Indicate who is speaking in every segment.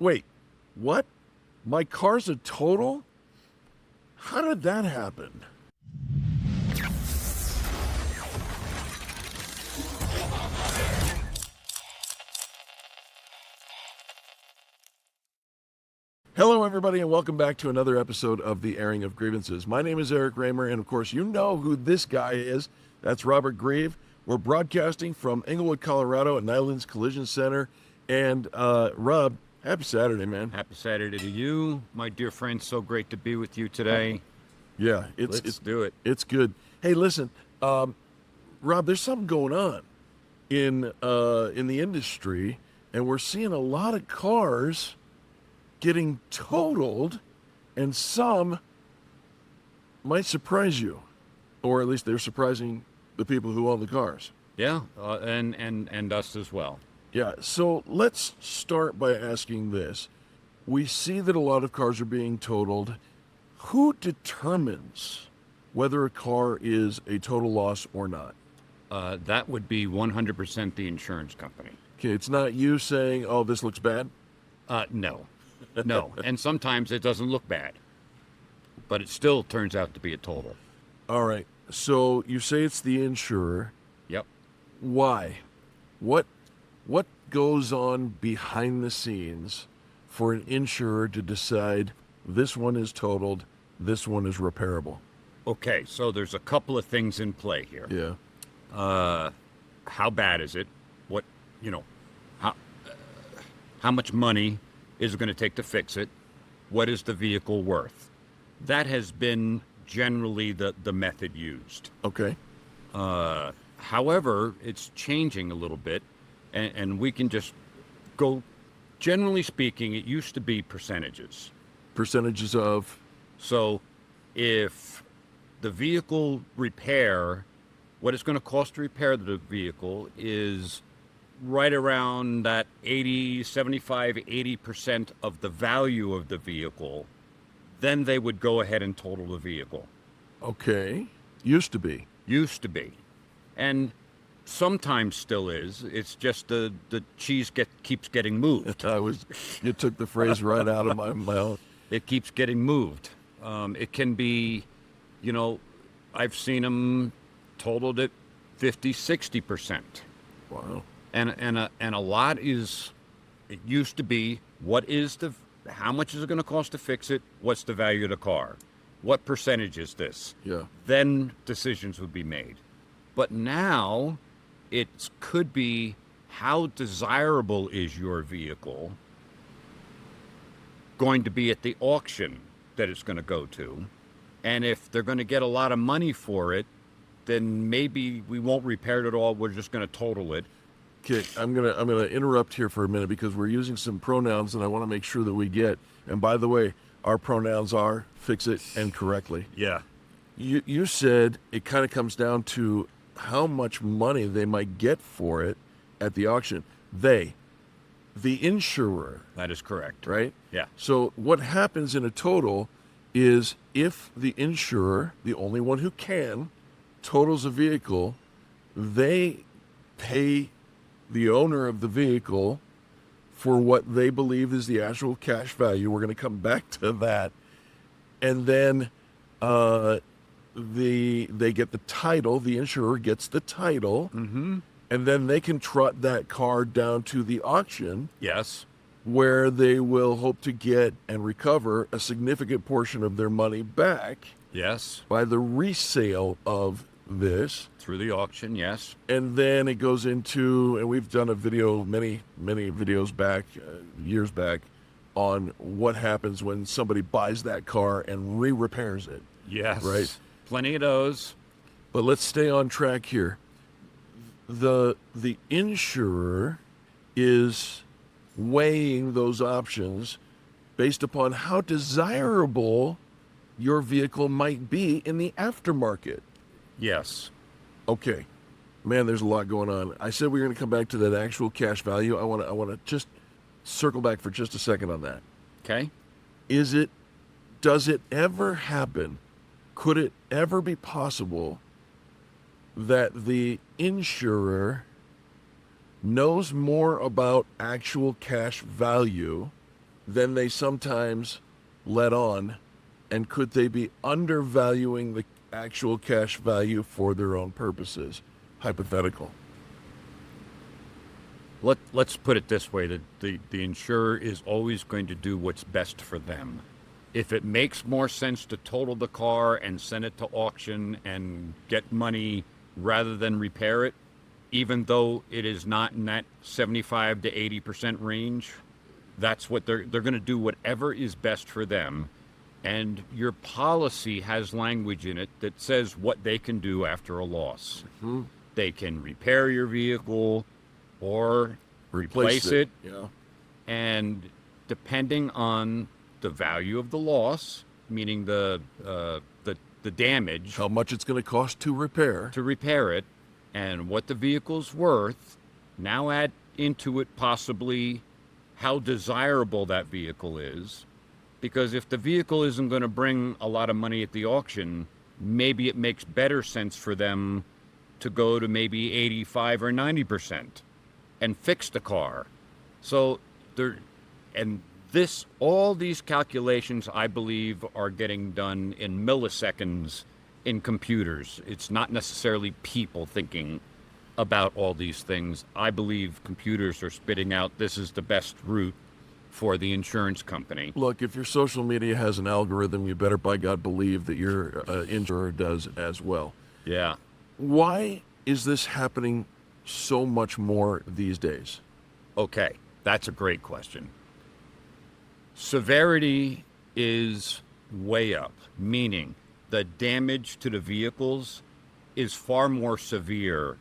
Speaker 1: Wait, what? My car's a total? How did that happen? Hello, everybody, and welcome back to another episode of the Airing of Grievances. My name is Eric Raymer, and of course, you know who this guy is. That's Robert Grieve. We're broadcasting from Englewood, Colorado at Nylunds Collision Center. And Rob, happy Saturday, man.
Speaker 2: Happy Saturday to you, my dear friend. So great to be with you today.
Speaker 1: Yeah,
Speaker 2: Let's do it.
Speaker 1: It's good. Hey, listen, Rob, there's something going on in the industry, and we're seeing a lot of cars getting totaled, and some might surprise you, or at least they're surprising the people who own the cars.
Speaker 2: Yeah, and us as well.
Speaker 1: Yeah, so let's start by asking this. We see that a lot of cars are being totaled. Who determines whether a car is a total loss or not?
Speaker 2: That would be 100% the insurance company.
Speaker 1: Okay, it's not you saying, oh, this looks bad?
Speaker 2: No. And sometimes it doesn't look bad, but it still turns out to be a total.
Speaker 1: All right, so you say it's the insurer.
Speaker 2: Yep.
Speaker 1: Why? What goes on behind the scenes for an insurer to decide this one is to this one is repairable?
Speaker 2: Okay, so there's a couple of things in play here.
Speaker 1: Yeah.
Speaker 2: How bad is it? How much money is it going to take to fix it? What is the vehicle worth? That has been generally the method used.
Speaker 1: Okay.
Speaker 2: However, it's changing a little bit, and we can just go, generally speaking, it used to be percentages.
Speaker 1: Percentages of?
Speaker 2: So if the vehicle repair, what it's going to cost to repair the vehicle is right around that 80% of the value of the vehicle, then they would go ahead and total the vehicle.
Speaker 1: Okay. Used to be.
Speaker 2: Used to be. And sometimes still is. It's just the cheese keeps getting moved.
Speaker 1: You took the phrase right out of my mouth.
Speaker 2: It keeps getting moved. It can be, I've seen them totaled at 50-60%.
Speaker 1: Wow.
Speaker 2: And a lot is, it used to be, how much is it going to cost to fix it? What's the value of the car? What percentage is this?
Speaker 1: Yeah.
Speaker 2: Then decisions would be made. But now it could be, how desirable is your vehicle going to be at the auction that it's going to go to? And if they're going to get a lot of money for it, then maybe we won't repair it at all. We're just going to total it.
Speaker 1: Okay, I'm gonna interrupt here for a minute because we're using some pronouns and I want to make sure that we get. And by the way, our pronouns are fix it and correctly.
Speaker 2: Yeah.
Speaker 1: You said it kind of comes down to how much money they might get for it at the auction. The insurer.
Speaker 2: That is correct.
Speaker 1: Right?
Speaker 2: Yeah.
Speaker 1: So what happens in a total is if the insurer, the only one who can, totals a vehicle, they pay the owner of the vehicle for what they believe is the actual cash value. We're going to come back to that. And then they get the title. The insurer gets the title.
Speaker 2: Mm-hmm.
Speaker 1: And then they can trot that car down to the auction.
Speaker 2: Yes.
Speaker 1: Where they will hope to get and recover a significant portion of their money back.
Speaker 2: Yes.
Speaker 1: By the resale of this.
Speaker 2: Through the auction, yes.
Speaker 1: And then it goes into, and we've done a video, many videos back, years back, on what happens when somebody buys that car and re-repairs it.
Speaker 2: Yes.
Speaker 1: Right?
Speaker 2: Plenty of those.
Speaker 1: But let's stay on track here. The insurer is weighing those options based upon how desirable your vehicle might be in the aftermarket.
Speaker 2: Yes.
Speaker 1: Okay. Man, there's a lot going on. I said we were going to come back to that actual cash value. I want to just circle back for just a second on that.
Speaker 2: Okay.
Speaker 1: Does it ever happen? Could it ever be possible that the insurer knows more about actual cash value than they sometimes let on? And could they be undervaluing the actual cash value for their own purposes? Hypothetical.
Speaker 2: Let's put it this way, that the insurer is always going to do what's best for them. If it makes more sense to total the car and send it to auction and get money rather than repair it, even though it is not in that 75 to 80% range, that's what they're going to do, whatever is best for them. And your policy has language in it that says what they can do after a loss.
Speaker 1: Mm-hmm.
Speaker 2: They can repair your vehicle or replace it.
Speaker 1: Yeah.
Speaker 2: And depending on the value of the loss, meaning the damage,
Speaker 1: How much it's going to cost to repair.
Speaker 2: it, and what the vehicle's worth, now add into it possibly how desirable that vehicle is. Because if the vehicle isn't going to bring a lot of money at the auction, maybe it makes better sense for them to go to maybe 85 or 90% and fix the car. So all these calculations, I believe, are getting done in milliseconds in computers. It's not necessarily people thinking about all these things. I believe computers are spitting out, this is the best route for the insurance company.
Speaker 1: Look, if your social media has an algorithm, you better by God believe that your insurer does as well.
Speaker 2: Yeah.
Speaker 1: Why is this happening so much more these days?
Speaker 2: Okay, that's a great question. Severity is way up, meaning the damage to the vehicles is far more severe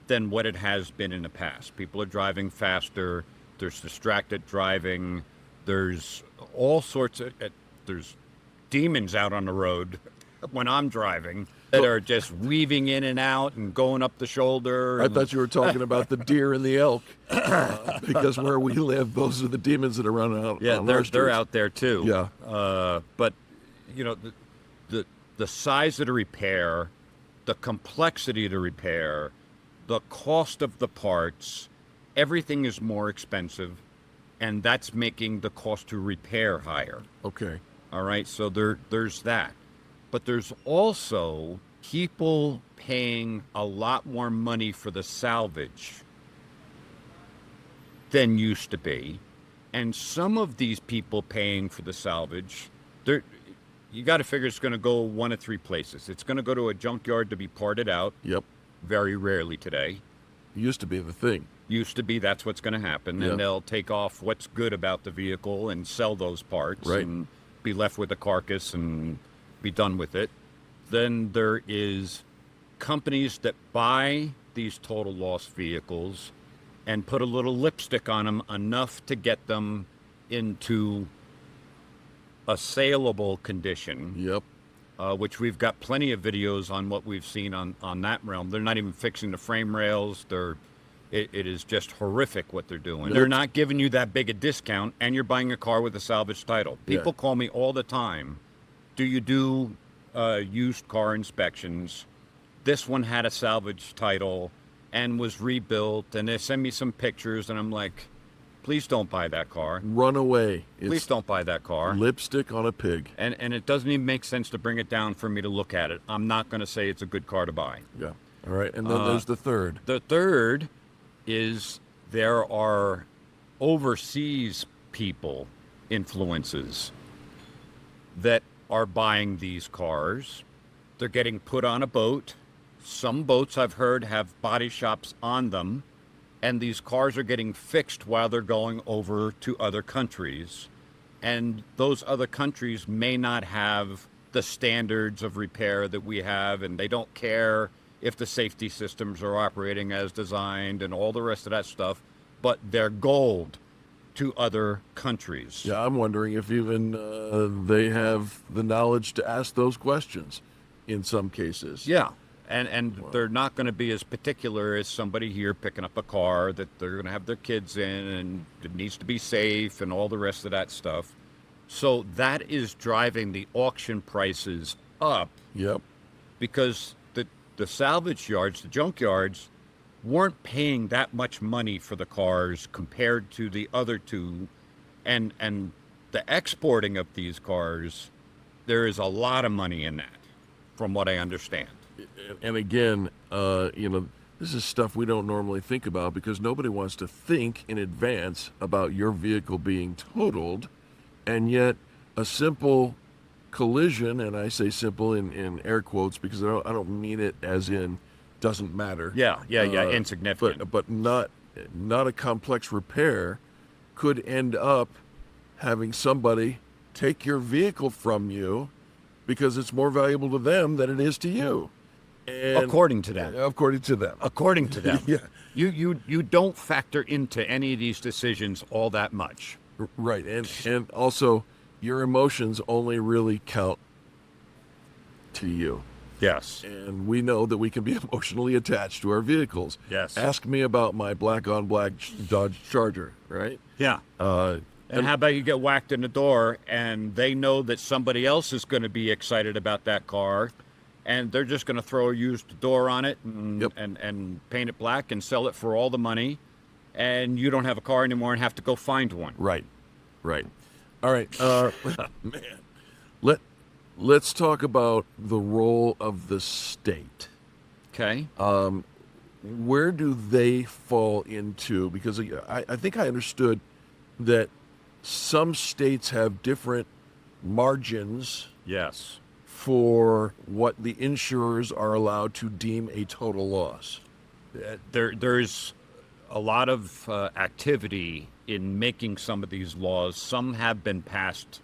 Speaker 2: than what it has been in the past. People are driving faster. There's distracted driving. There's all sorts of, there's demons out on the road when I'm driving that are just weaving in and out and going up the shoulder.
Speaker 1: I thought you were talking about the deer and the elk, because where we live, those are the demons that are running out.
Speaker 2: Yeah,
Speaker 1: on our
Speaker 2: they're
Speaker 1: streets.
Speaker 2: out there too.
Speaker 1: Yeah.
Speaker 2: But you know, the size of the repair, the complexity of the repair, the cost of the parts, everything is more expensive, and that's making the cost to repair higher.
Speaker 1: Okay.
Speaker 2: All right, so there's that. But there's also people paying a lot more money for the salvage than used to be. And some of these people paying for the salvage, you got to figure it's going to go one of three places. It's going to go to a junkyard to be parted out.
Speaker 1: Yep.
Speaker 2: Very rarely today.
Speaker 1: Used to be the thing.
Speaker 2: Used to be, that's what's going to happen.
Speaker 1: Yeah.
Speaker 2: And they'll take off what's good about the vehicle and sell those parts.
Speaker 1: Right.
Speaker 2: And be left with the carcass and be done with it. Then there is companies that buy these total loss vehicles and put a little lipstick on them, enough to get them into a saleable condition.
Speaker 1: Yep.
Speaker 2: Which we've got plenty of videos on what we've seen on that realm. They're not even fixing the frame rails. It is just horrific what they're doing.
Speaker 1: Nope.
Speaker 2: They're not giving you that big a discount, and you're buying a car with a salvage title. People call me all the time. Do you do used car inspections? This one had a salvage title and was rebuilt, and they send me some pictures, and I'm like, please don't buy that car.
Speaker 1: Run away.
Speaker 2: Please don't buy that car.
Speaker 1: Lipstick on a pig.
Speaker 2: And it doesn't even make sense to bring it down for me to look at it. I'm not going to say it's a good car to buy.
Speaker 1: Yeah. All right. And then there's the third.
Speaker 2: The third is there are overseas people, influences, that are buying these cars. They're getting put on a boat. Some boats, I've heard, have body shops on them. And these cars are getting fixed while they're going over to other countries. And those other countries may not have the standards of repair that we have, and they don't care if the safety systems are operating as designed and all the rest of that stuff, but they're gold to other countries.
Speaker 1: Yeah, I'm wondering if even they have the knowledge to ask those questions in some cases.
Speaker 2: Yeah. And they're not going to be as particular as somebody here picking up a car that they're going to have their kids in, and it needs to be safe and all the rest of that stuff. So that is driving the auction prices up.
Speaker 1: Yep.
Speaker 2: Because the salvage yards, the junkyards, weren't paying that much money for the cars compared to the other two. And the exporting of these cars, there is a lot of money in that, from what I understand.
Speaker 1: And again, this is stuff we don't normally think about because nobody wants to think in advance about your vehicle being totaled, and yet a simple collision, and I say simple in air quotes because I don't mean it as in doesn't matter.
Speaker 2: Yeah, insignificant.
Speaker 1: But not a complex repair could end up having somebody take your vehicle from you because it's more valuable to them than it is to you. And
Speaker 2: according to them.
Speaker 1: According to them.
Speaker 2: According to them.
Speaker 1: Yeah.
Speaker 2: You don't factor into any of these decisions all that much.
Speaker 1: Right. And also your emotions only really count to you.
Speaker 2: Yes.
Speaker 1: And we know that we can be emotionally attached to our vehicles.
Speaker 2: Yes.
Speaker 1: Ask me about my black on black Dodge Charger, right?
Speaker 2: Yeah. And how about you get whacked in the door and they know that somebody else is going to be excited about that car and they're just going to throw a used door on it and paint it black and sell it for all the money, and you don't have a car anymore and have to go find one.
Speaker 1: Right. All right. Man, let's talk about the role of the state.
Speaker 2: Okay.
Speaker 1: Where do they fall into? Because I think I understood that some states have different margins.
Speaker 2: Yes.
Speaker 1: For what the insurers are allowed to deem a total loss.
Speaker 2: There's a lot of activity in making some of these laws. Some have been passed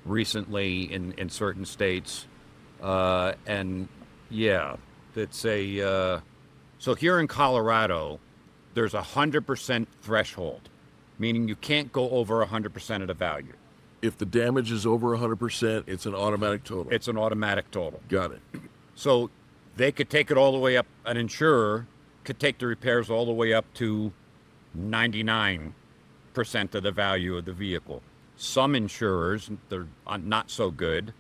Speaker 2: recently in certain states. And yeah, it's a... so here in Colorado, there's 100% threshold, meaning you can't go over 100% of the value.
Speaker 1: If the damage is over 100%, it's an automatic total.
Speaker 2: It's an automatic total.
Speaker 1: Got it.
Speaker 2: So they could take it all the way up. An insurer could take the repairs all the way up to 99% of the value of the vehicle. Some insurers, they're not so good,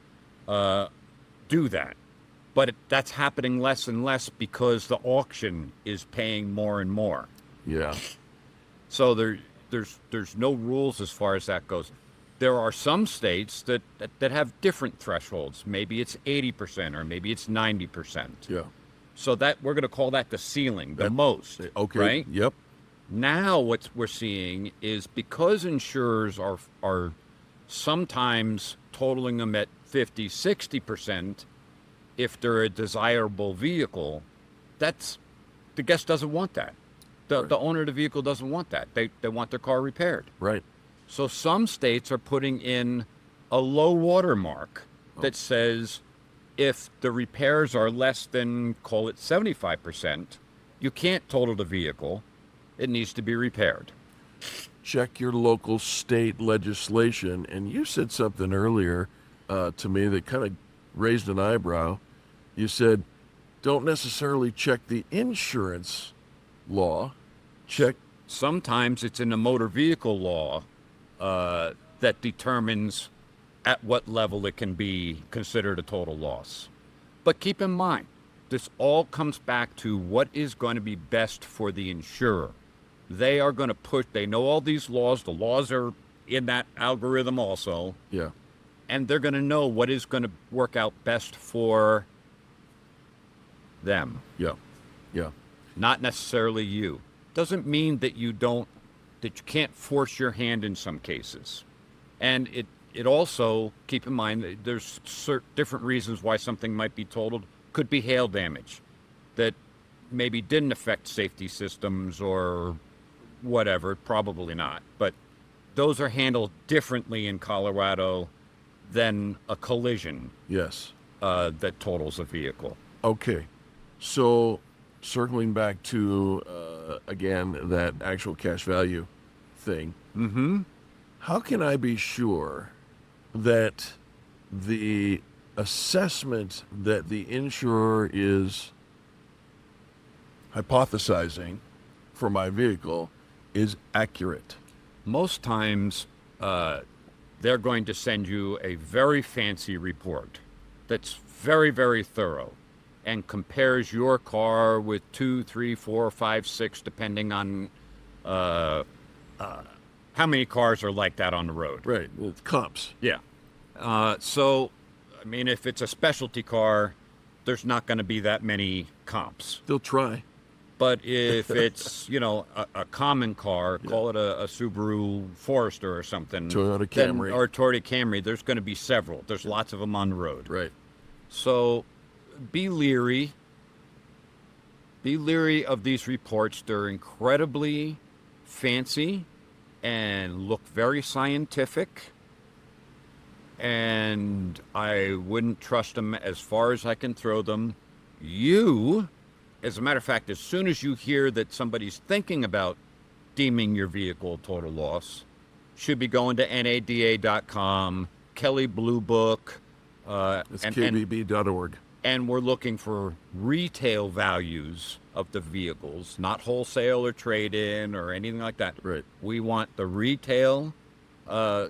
Speaker 2: do that. But that's happening less and less because the auction is paying more and more.
Speaker 1: Yeah.
Speaker 2: So there's no rules as far as that goes. There are some states that have different thresholds. Maybe it's 80% or maybe it's 90%.
Speaker 1: Yeah.
Speaker 2: So that we're going to call that the ceiling, the most.
Speaker 1: Okay.
Speaker 2: Right?
Speaker 1: Yep.
Speaker 2: Now what we're seeing is because insurers are sometimes totaling them at 50, 60%, if they're a desirable vehicle, that's the guest doesn't want that. The owner of the vehicle doesn't want that. They want their car repaired.
Speaker 1: Right.
Speaker 2: So some states are putting in a low water mark that says if the repairs are less than, call it 75%, you can't total the vehicle. It needs to be repaired.
Speaker 1: Check your local state legislation. And you said something earlier to me that kind of raised an eyebrow. You said, don't necessarily check the insurance law. Check.
Speaker 2: Sometimes it's in the motor vehicle law that determines at what level it can be considered a total loss. But keep in mind, this all comes back to what is going to be best for the insurer. They are going to they know all these laws. The laws are in that algorithm also.
Speaker 1: Yeah.
Speaker 2: And they're going to know what is going to work out best for them.
Speaker 1: Yeah. Yeah.
Speaker 2: Not necessarily you. Doesn't mean that you can't force your hand in some cases. And it also, keep in mind, that there's different reasons why something might be totaled. Could be hail damage that maybe didn't affect safety systems or whatever, probably not. But those are handled differently in Colorado than a collision.
Speaker 1: Yes.
Speaker 2: That totals a vehicle.
Speaker 1: Okay. So circling back to, again, that actual cash value thing.
Speaker 2: Mm-hmm.
Speaker 1: How can I be sure that the assessment that the insurer is hypothesizing for my vehicle is accurate?
Speaker 2: Most times, they're going to send you a very fancy report that's very, very thorough and compares your car with 2, 3, 4, 5, 6, depending on how many cars are like that on the road?
Speaker 1: Right. It's comps.
Speaker 2: Yeah. So, I mean, if it's a specialty car, there's not going to be that many comps.
Speaker 1: They'll try.
Speaker 2: But if it's, a common car, call it a Subaru Forester or something.
Speaker 1: Toyota Camry.
Speaker 2: Or Toyota Camry, there's going to be several. There's lots of them on the road.
Speaker 1: Right.
Speaker 2: So be leery. Be leery of these reports. They're incredibly fancy and look very scientific. And I wouldn't trust them as far as I can throw them. As a matter of fact, as soon as you hear that somebody's thinking about deeming your vehicle a total loss, should be going to NADA.com, Kelley Blue Book.
Speaker 1: It's KBB.org.
Speaker 2: And we're looking for retail values of the vehicles, not wholesale or trade-in or anything like that.
Speaker 1: Right.
Speaker 2: We want the retail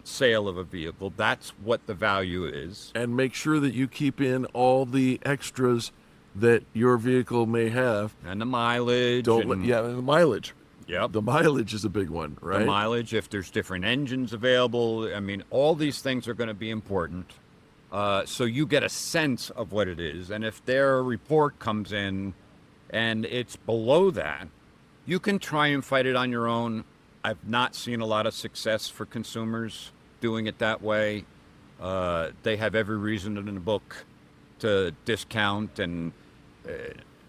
Speaker 2: sale of a vehicle. That's what the value is.
Speaker 1: And make sure that you keep in all the extras that your vehicle may have.
Speaker 2: And the mileage.
Speaker 1: The mileage.
Speaker 2: Yep.
Speaker 1: The mileage is a big one, right?
Speaker 2: The mileage, if there's different engines available. I mean, all these things are going to be important. So you get a sense of what it is. And if their report comes in and it's below that, you can try and fight it on your own. I've not seen a lot of success for consumers doing it that way. They have every reason in the book to discount and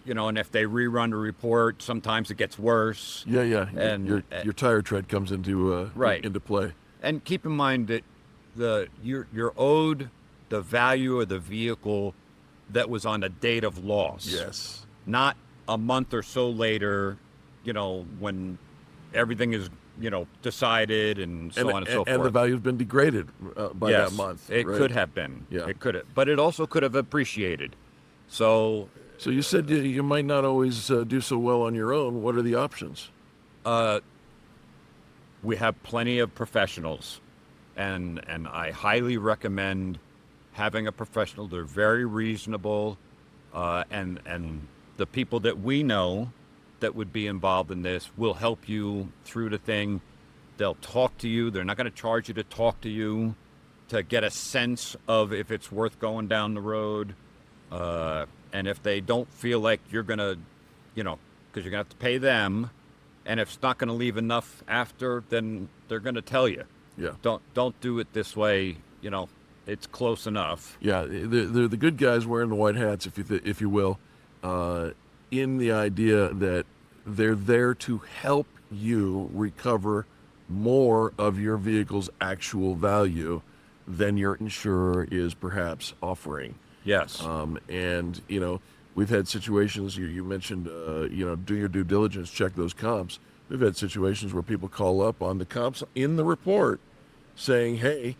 Speaker 2: and if they rerun the report, sometimes it gets worse.
Speaker 1: Yeah.
Speaker 2: And
Speaker 1: your tire tread comes into into play.
Speaker 2: And keep in mind that you're owed the value of the vehicle that was on the date of loss.
Speaker 1: Yes.
Speaker 2: Not a month or so later, when everything is decided and so on and so forth.
Speaker 1: And the value's been degraded by that month.
Speaker 2: It
Speaker 1: right?
Speaker 2: could have been.
Speaker 1: Yeah.
Speaker 2: It could have, but it also could have appreciated. So
Speaker 1: you said you might not always do so well on your own. What are the options?
Speaker 2: We have plenty of professionals, and I highly recommend having a professional. They're very reasonable, and the people that we know that would be involved in this will help you through the thing. They'll talk to you. They're not going to charge you to talk to you to get a sense of if it's worth going down the road. And if they don't feel like you're going to, because you're going to have to pay them, and if it's not going to leave enough after, then they're going to tell you.
Speaker 1: Yeah.
Speaker 2: Don't do it this way. It's close enough.
Speaker 1: Yeah, they're the good guys wearing the white hats, if you will, in the idea that they're there to help you recover more of your vehicle's actual value than your insurer is perhaps offering.
Speaker 2: Yes.
Speaker 1: And we've had situations. You mentioned do your due diligence, check those comps. We've had situations where people call up on the comps in the report, saying, "Hey,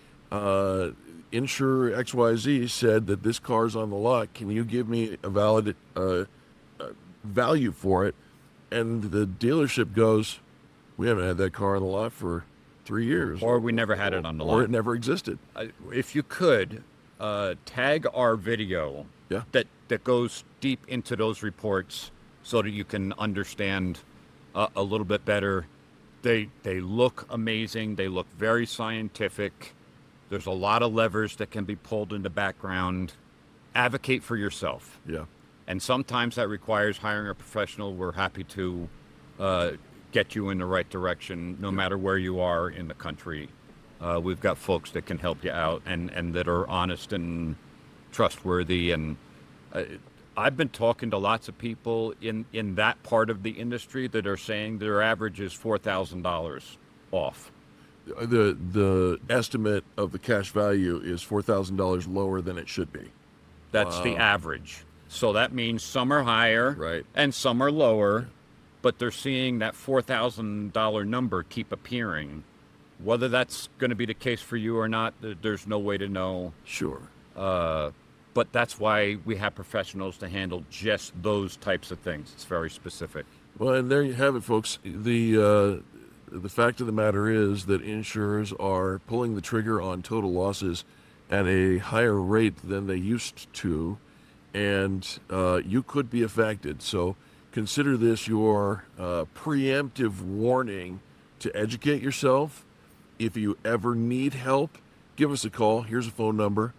Speaker 1: insurer XYZ said that this car's on the lot. Can you give me a valid value for it?" And the dealership goes, "We haven't had that car on the lot for 3 years,
Speaker 2: or we never had it on the lot,
Speaker 1: or it never existed."
Speaker 2: If you could tag our video that goes deep into those reports so that you can understand a little bit better. They look amazing. They look very scientific. There's a lot of levers that can be pulled in the background. Advocate for yourself.
Speaker 1: Yeah.
Speaker 2: And sometimes that requires hiring a professional. We're happy to get you in the right direction, no matter where you are in the country. We've got folks that can help you out and that are honest and trustworthy. And I've been talking to lots of people in that part of the industry that are saying their average is $4,000 off.
Speaker 1: The estimate of the cash value is $4,000 lower than it should be.
Speaker 2: That's the average. So that means some are higher,
Speaker 1: right,
Speaker 2: and some are lower, but they're seeing that $4,000 number keep appearing. Whether that's going to be the case for you or not, there's no way to know.
Speaker 1: Sure.
Speaker 2: But that's why we have professionals to handle just those types of things. It's very specific.
Speaker 1: Well, and there you have it, folks. The fact of the matter is that insurers are pulling the trigger on total losses at a higher rate than they used to, and you could be affected. So consider this your preemptive warning to educate yourself If you ever need help, give us a call. Here's a phone number,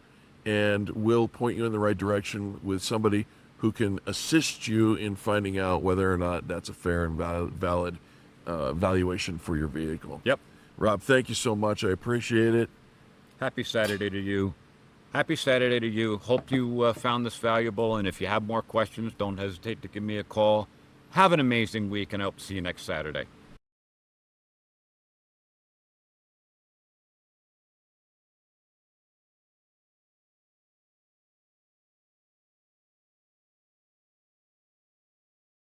Speaker 1: and we'll point you in the right direction with somebody who can assist you in finding out whether or not that's a fair and valid valuation for your vehicle.
Speaker 2: Yep.
Speaker 1: Rob, thank you so much. I appreciate it.
Speaker 2: Happy Saturday to you. Happy Saturday to you. Hope you found this valuable. And if you have more questions, don't hesitate to give me a call. Have an amazing week, and I hope to see you next Saturday.